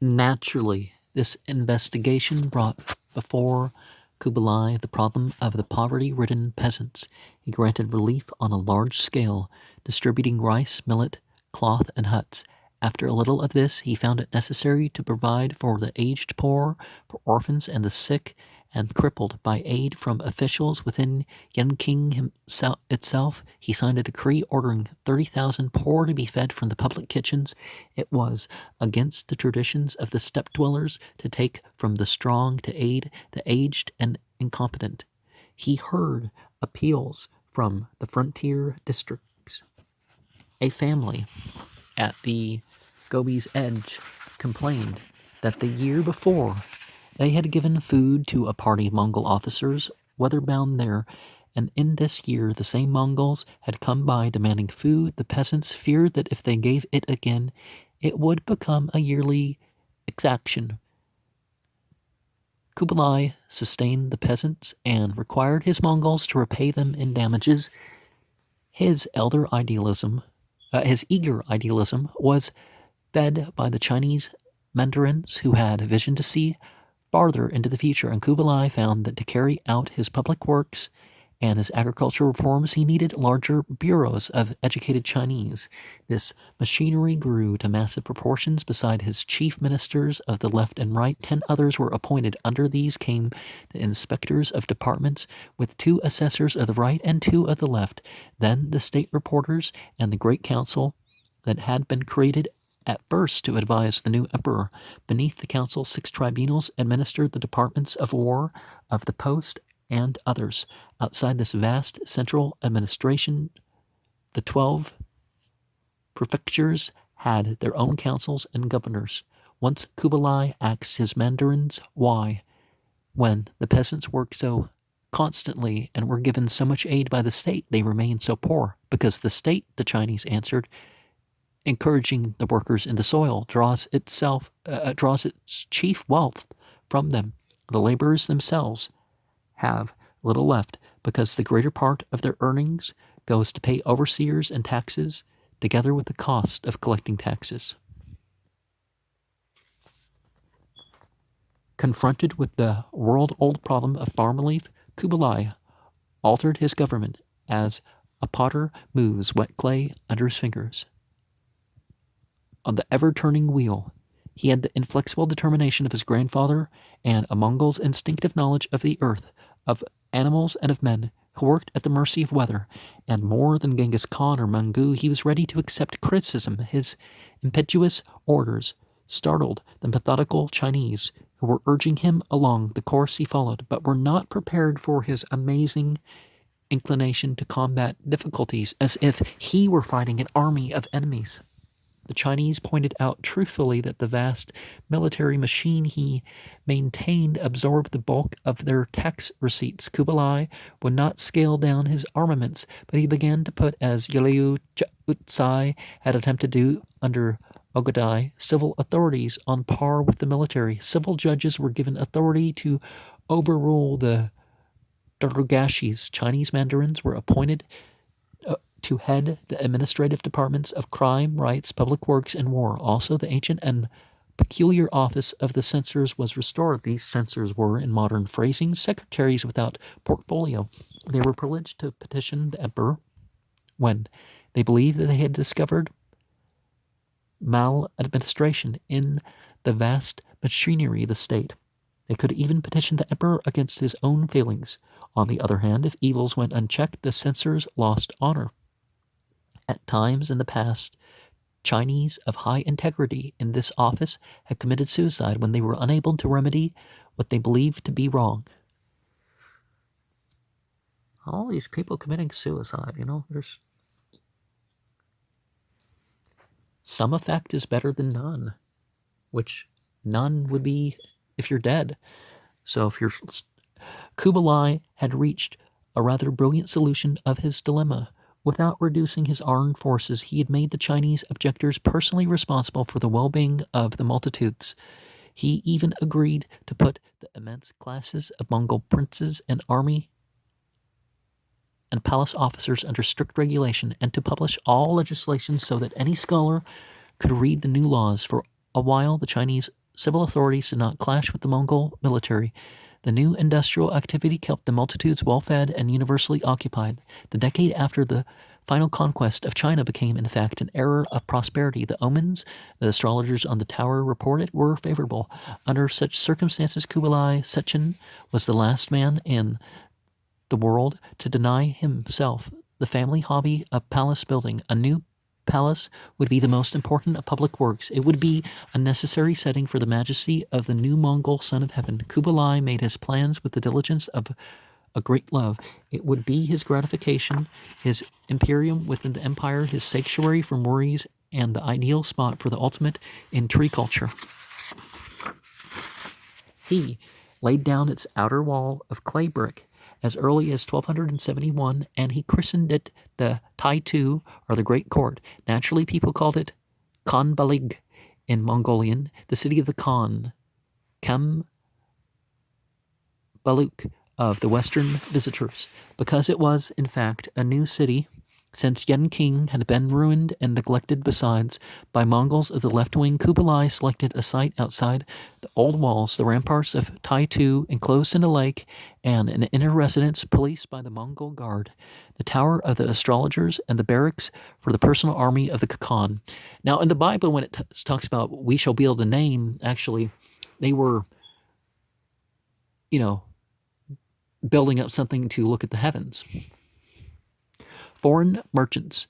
Naturally, this investigation brought before Kubilai the problem of the poverty-ridden peasants. He granted relief on a large scale, distributing rice, millet, cloth, and huts. After a little of this, he found it necessary to provide for the aged poor, for orphans and the sick and crippled. By aid from officials within Yenking himself itself, he signed a decree ordering 30,000 poor to be fed from the public kitchens. It was against the traditions of the steppe dwellers to take from the strong to aid the aged and incompetent. He heard appeals from the frontier districts. A family at the Gobi's edge complained that the year before they had given food to a party of Mongol officers weather-bound there, and in this year the same Mongols had come by demanding food. The peasants feared that if they gave it again, it would become a yearly exaction. Kubilai sustained the peasants and required his Mongols to repay them in damages. His eager idealism was fed by the Chinese mandarins who had vision to see farther into the future, and Kubilai found that to carry out his public works and his agricultural reforms, he needed larger bureaus of educated Chinese. This machinery grew to massive proportions. Beside his chief ministers of the left and right, 10 others were appointed. Under these came the inspectors of departments, with 2 assessors of the right and 2 of the left, then the state reporters, and the great council that had been created at first to advise the new emperor. Beneath the council, 6 tribunals administered the departments of war, of the post, and others. Outside this vast central administration, the 12 prefectures had their own councils and governors. Once Kubilai asked his mandarins why, when the peasants worked so constantly and were given so much aid by the state, they remained so poor. Because the state, the Chinese answered, encouraging the workers in the soil, draws its chief wealth from them. The laborers themselves have little left, because the greater part of their earnings goes to pay overseers and taxes, together with the cost of collecting taxes. Confronted with the world-old problem of farm relief, Kubilai altered his government as a potter moves wet clay under his fingers. On the ever-turning wheel, he had the inflexible determination of his grandfather and a Mongol's instinctive knowledge of the earth, of animals and of men, who worked at the mercy of weather, and more than Genghis Khan or Mangu, he was ready to accept criticism. His impetuous orders startled the methodical Chinese, who were urging him along the course he followed, but were not prepared for his amazing inclination to combat difficulties, as if he were fighting an army of enemies. The Chinese pointed out truthfully that the vast military machine he maintained absorbed the bulk of their tax receipts. Kubilai would not scale down his armaments, but he began to put, as Yaliu Utsai had attempted to do under Ogadai, civil authorities on par with the military. Civil judges were given authority to overrule the Durgashis. Chinese mandarins were appointed to head the administrative departments of crime, rights, public works, and war. Also, the ancient and peculiar office of the censors was restored. These censors were, in modern phrasing, secretaries without portfolio. They were privileged to petition the emperor when they believed that they had discovered maladministration in the vast machinery of the state. They could even petition the emperor against his own failings. On the other hand, if evils went unchecked, the censors lost honor. At times in the past, Chinese of high integrity in this office had committed suicide when they were unable to remedy what they believed to be wrong. All these people committing suicide, there's some effect is better than none, which none would be if you're dead. So Kubilai had reached a rather brilliant solution of his dilemma. Without reducing his armed forces, he had made the Chinese objectors personally responsible for the well-being of the multitudes. He even agreed to put the immense classes of Mongol princes and army and palace officers under strict regulation, and to publish all legislation so that any scholar could read the new laws. For a while, the Chinese civil authorities did not clash with the Mongol military. The new industrial activity kept the multitudes well-fed and universally occupied. The decade after the final conquest of China became, in fact, an era of prosperity. The omens the astrologers on the tower reported were favorable. Under such circumstances, Kubilai Sechin was the last man in the world to deny himself the family hobby of palace building. A new palace would be the most important of public works. It would be a necessary setting for the majesty of the new Mongol son of heaven. Kubilai made his plans with the diligence of a great love. It would be his gratification, his imperium within the empire, his sanctuary from worries, and the ideal spot for the ultimate in tree culture. He laid down its outer wall of clay brick as early as 1271, and he christened it the Tai-Tu, or the Great Court. Naturally, people called it Khanbalig in Mongolian, the city of the Khan, Kam Baluk of the Western visitors, because it was, in fact, a new city, since Yenking had been ruined and neglected besides by Mongols of the left wing. Kubilai selected a site outside the old walls, the ramparts of Tai-Tu enclosed in a lake, and an inner residence policed by the Mongol guard, the tower of the astrologers, and the barracks for the personal army of the Khan. Now, in the Bible, when it talks about we shall be able to name, actually, they were, building up something to look at the heavens. Foreign merchants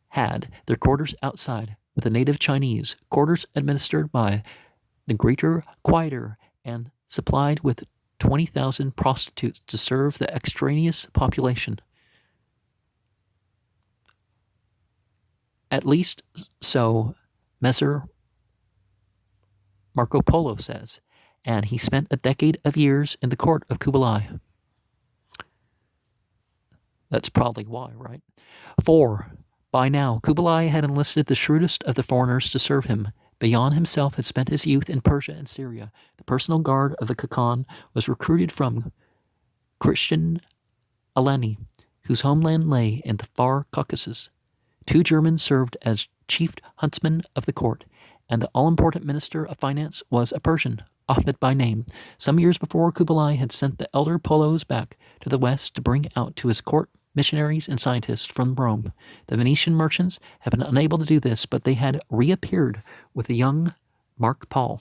had their quarters outside with the native Chinese, quarters administered by the greater, quieter, and supplied with 20,000 prostitutes to serve the extraneous population. At least so Messer Marco Polo says, and he spent a decade of years in the court of Kubilai. That's probably why, right? 4. By now, Kubilai had enlisted the shrewdest of the foreigners to serve him. Bayan himself had spent his youth in Persia and Syria. The personal guard of the Khan was recruited from Christian Alani, whose homeland lay in the far Caucasus. 2 Germans served as chief huntsmen of the court, and the all-important minister of finance was a Persian, Ahmed by name. Some years before, Kubilai had sent the elder Polos back to the west to bring out to his court missionaries and scientists from Rome. The Venetian merchants had been unable to do this, but they had reappeared with the young Mark Paul.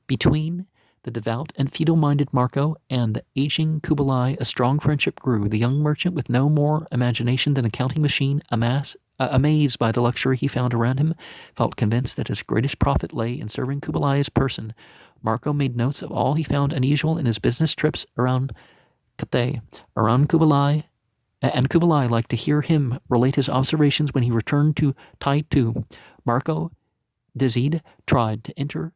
Between the devout and feeble-minded Marco and the aging Kubilai, a strong friendship grew. The young merchant, with no more imagination than a counting machine, amazed by the luxury he found around him, felt convinced that his greatest profit lay in serving Kubilai's person. Marco made notes of all he found unusual in his business trips around Cathay, around Kubilai, and Kubilai liked to hear him relate his observations when he returned to Tai-Tu. Marco Dizid tried to enter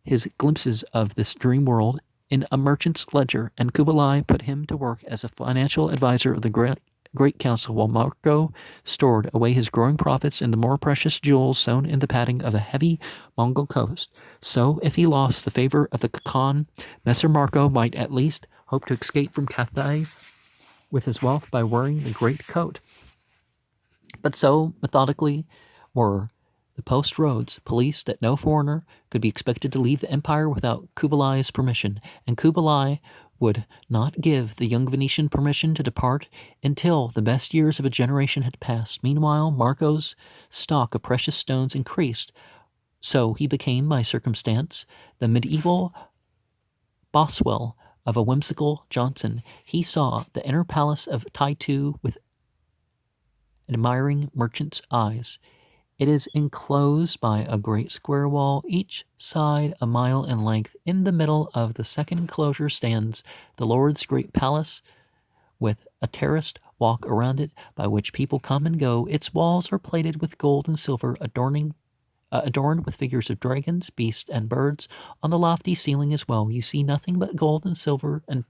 his glimpses of this dream world in a merchant's ledger, and Kubilai put him to work as a financial advisor of the Great Council, while Marco stored away his growing profits in the more precious jewels sewn in the padding of the heavy Mongol coast. So, if he lost the favor of the Khan, Messer Marco might at least hope to escape from Cathay with his wealth by wearing the great coat. But so methodically were the post roads policed that no foreigner could be expected to leave the empire without Kubilai's permission, and Kubilai would not give the young Venetian permission to depart until the best years of a generation had passed. Meanwhile, Marco's stock of precious stones increased, so he became, by circumstance, the medieval Boswell of a whimsical Johnson. He saw the inner palace of Tai-Tu with admiring merchant's eyes. It is enclosed by a great square wall, each side a mile in length. In the middle of the second enclosure stands the Lord's great palace, with a terraced walk around it by which people come and go. Its walls are plated with gold and silver, adorned with figures of dragons, beasts, and birds. On the lofty ceiling as well, you see nothing but gold and silver and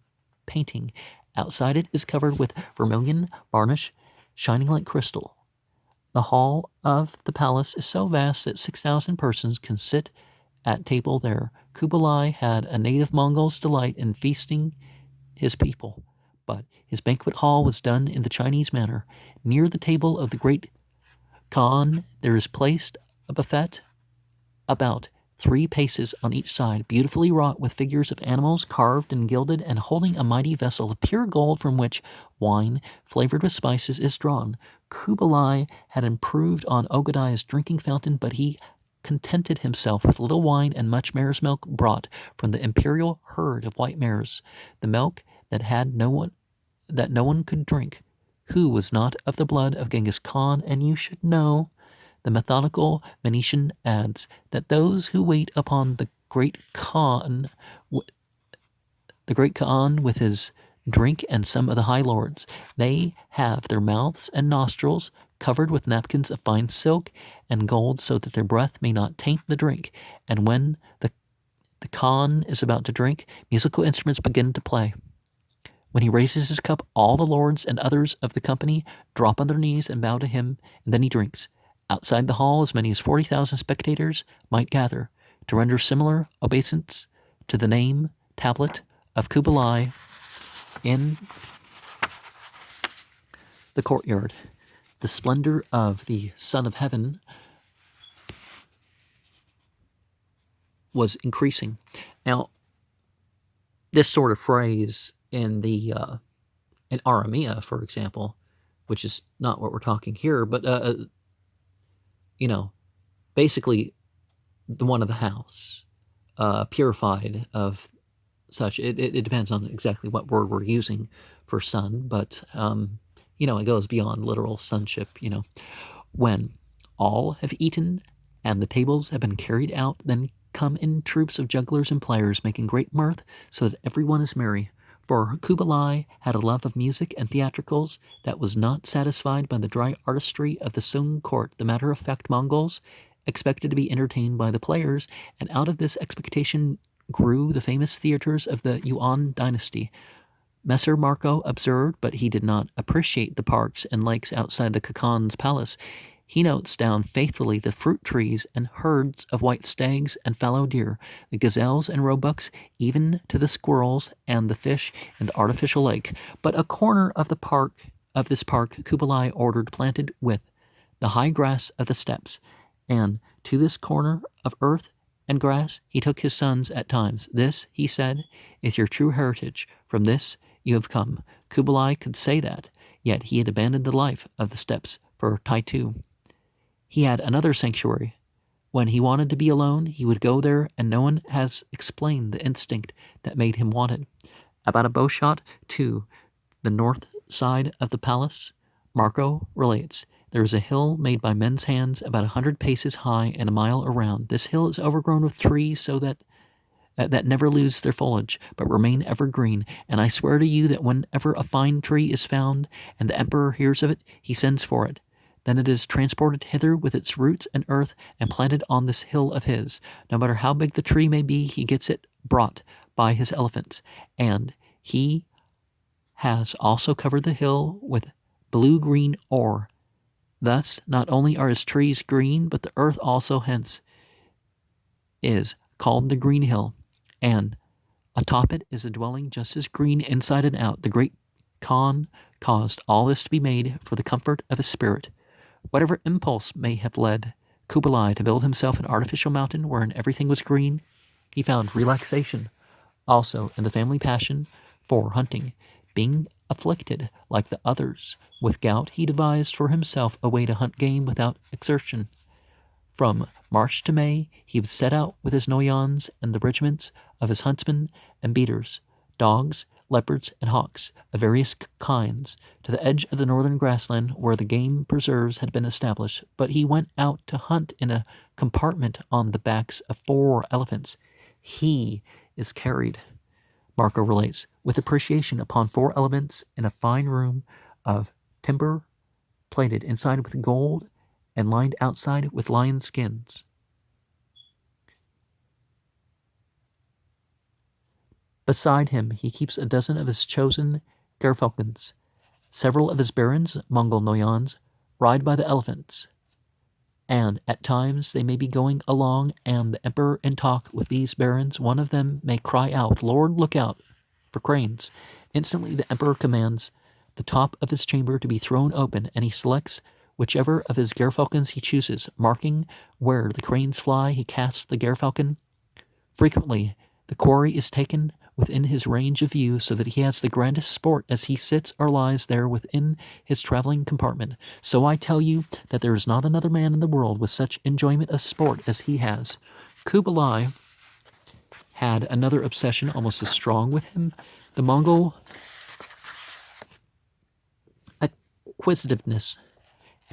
painting. Outside it is covered with vermilion varnish, shining like crystal. The hall of the palace is so vast that 6,000 persons can sit at table there. Kubilai had a native Mongol's delight in feasting his people, but his banquet hall was done in the Chinese manner. Near the table of the great Khan there is placed a buffet about 3 paces on each side, beautifully wrought with figures of animals carved and gilded, and holding a mighty vessel of pure gold from which wine, flavored with spices, is drawn. Kubilai had improved on Ogadiah's drinking fountain, but he contented himself with little wine and much mare's milk brought from the imperial herd of white mares, the milk that no one could drink, who was not of the blood of Genghis Khan, and you should know, the methodical Venetian adds, that those who wait upon the great Khan with his drink and some of the high lords, they have their mouths and nostrils covered with napkins of fine silk and gold, so that their breath may not taint the drink. And when the Khan is about to drink, musical instruments begin to play. When he raises his cup, all the lords and others of the company drop on their knees and bow to him, and then he drinks. Outside the hall, as many as 40,000 spectators might gather to render similar obeisance to the name tablet of Kubilai in the courtyard. The splendor of the Son of Heaven was increasing. Now, this sort of phrase in Aramea, for example, which is not what we're talking here, but basically the one of the house, purified of such. It depends on exactly what word we're using for son, but it goes beyond literal sonship. When all have eaten and the tables have been carried out, then come in troops of jugglers and players, making great mirth, so that everyone is merry. For Kubilai had a love of music and theatricals that was not satisfied by the dry artistry of the Sung court. The matter-of-fact Mongols expected to be entertained by the players, and out of this expectation grew the famous theaters of the Yuan dynasty. Messer Marco observed, but he did not appreciate the parks and lakes outside the Khakan's palace. He notes down faithfully the fruit trees and herds of white stags and fallow deer, the gazelles and roebucks, even to the squirrels and the fish in the artificial lake. But a corner of this park Kubilai ordered planted with the high grass of the steppes, and to this corner of earth and grass he took his sons at times. This, he said, is your true heritage. From this you have come. Kubilai could say that, yet he had abandoned the life of the steppes for Taitu. He had another sanctuary. When he wanted to be alone, he would go there, and no one has explained the instinct that made him want it. About a bowshot to the north side of the palace, Marco relates, there is a hill made by men's hands about 100 paces high and a mile around. This hill is overgrown with trees so that never lose their foliage, but remain evergreen. And I swear to you that whenever a fine tree is found, and the emperor hears of it, he sends for it. Then it is transported hither with its roots and earth and planted on this hill of his. No matter how big the tree may be, he gets it brought by his elephants. And he has also covered the hill with blue-green ore. Thus, not only are his trees green, but the earth also hence is called the Green Hill. And atop it is a dwelling just as green inside and out. The great Khan caused all this to be made for the comfort of his spirit. Whatever impulse may have led Kubilai to build himself an artificial mountain wherein everything was green, he found relaxation also in the family passion for hunting. Being afflicted, like the others, with gout, he devised for himself a way to hunt game without exertion. From March to May, he would set out with his noyons and the regiments of his huntsmen and beaters, dogs, leopards, and hawks of various kinds, to the edge of the northern grassland where the game preserves had been established. But he went out to hunt in a compartment on the backs of 4 elephants. He is carried, Marco relates, with appreciation upon 4 elephants in a fine room of timber plated inside with gold and lined outside with lion skins. Beside him he keeps a dozen of his chosen gerfalcons. Several of his barons, Mongol noyons, ride by the elephants, and at times they may be going along, and the emperor in talk with these barons, one of them may cry out, "Lord, look out for cranes." Instantly the emperor commands the top of his chamber to be thrown open, and he selects whichever of his gerfalcons he chooses, marking where the cranes fly, he casts the gerfalcon. Frequently, the quarry is taken within his range of view so that he has the grandest sport as he sits or lies there within his traveling compartment. So I tell you that there is not another man in the world with such enjoyment of sport as he has. Kubilai had another obsession almost as strong with him. The Mongol acquisitiveness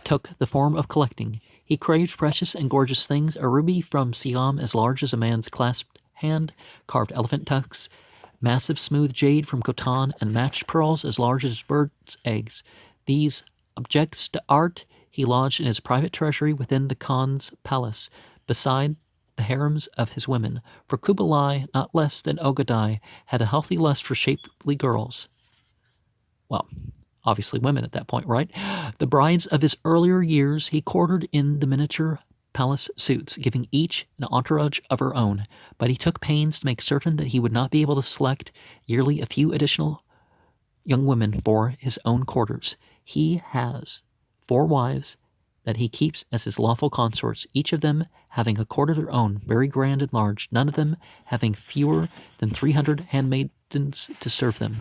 took the form of collecting. He craved precious and gorgeous things, a ruby from Siam as large as a man's clasped hand, carved elephant tusks, massive smooth jade from Khotan, and matched pearls as large as birds' eggs. These objects d'art he lodged in his private treasury within the Khan's palace, beside the harems of his women. For Kubilai, not less than Ogadai, had a healthy lust for shapely girls. Well, obviously women at that point, right? The brides of his earlier years he quartered in the miniature palace suits, giving each an entourage of her own, but he took pains to make certain that he would not be able to select yearly a few additional young women for his own quarters. He has 4 wives that he keeps as his lawful consorts, each of them having a court of their own, very grand and large, none of them having fewer than 300 handmaidens to serve them.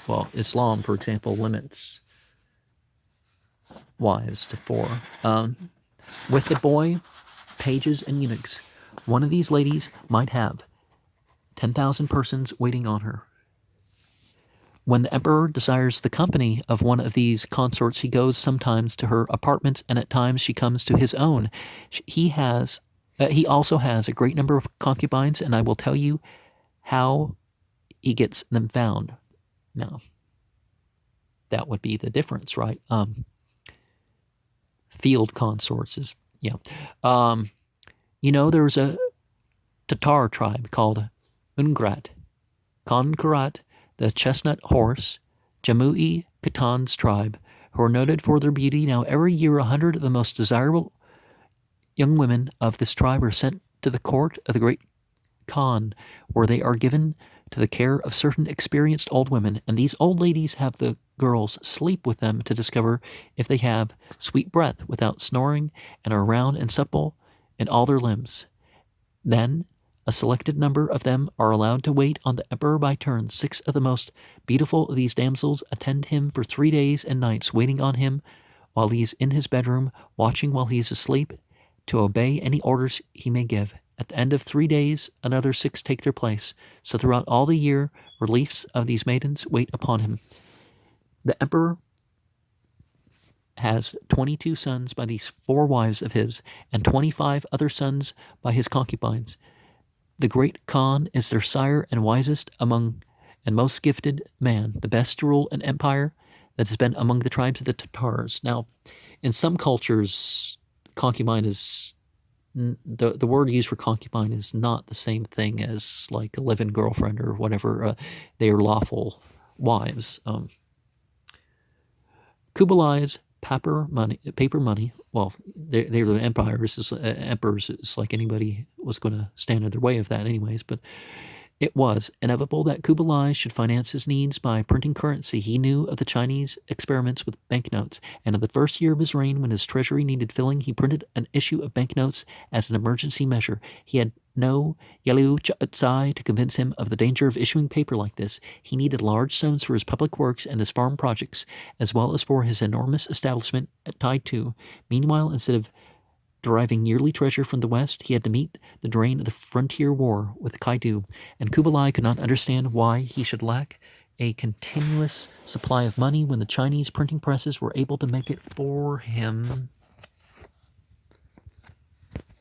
Well, Islam, for example, limits wives to 4. With the boy, pages, and eunuchs, one of these ladies might have 10,000 persons waiting on her. When the emperor desires the company of one of these consorts, he goes sometimes to her apartments, and at times she comes to his own. He also has a great number of concubines, and I will tell you how he gets them found. Now, that would be the difference, right? Field consorts is, yeah. There's a Tatar tribe called Ungrat, Konkarat, the chestnut horse, Jamui Khatan's tribe, who are noted for their beauty. Now, every year, 100 of the most desirable young women of this tribe are sent to the court of the great Khan, where they are given to the care of certain experienced old women, and these old ladies have the girls sleep with them to discover if they have sweet breath without snoring and are round and supple in all their limbs. Then a selected number of them are allowed to wait on the emperor by turns. 6 of the most beautiful of these damsels attend him for 3 days and nights, waiting on him while he is in his bedroom, watching while he is asleep, to obey any orders he may give. At the end of 3 days, another 6 take their place. So throughout all the year, reliefs of these maidens wait upon him. The emperor has 22 sons by these 4 wives of his, and 25 other sons by his concubines. The great Khan is their sire and wisest among and most gifted man, the best to rule an empire that has been among the tribes of the Tatars. Now, in some cultures, concubine is the word used for concubine is not the same thing as like a live-in girlfriend or whatever. They are lawful wives. Kubilai's paper money. Well, they were the emperors. It's like anybody was going to stand in their way of that, anyways. But it was inevitable that Kubilai should finance his needs by printing currency. He knew of the Chinese experiments with banknotes, and in the first year of his reign, when his treasury needed filling, he printed an issue of banknotes as an emergency measure. He had no Yalu Tsai to convince him of the danger of issuing paper like this. He needed large sums for his public works and his farm projects, as well as for his enormous establishment at Taitu. Meanwhile, instead of deriving yearly treasure from the West, he had to meet the drain of the frontier war with Kaidu, and Kubilai could not understand why he should lack a continuous supply of money when the Chinese printing presses were able to make it for him.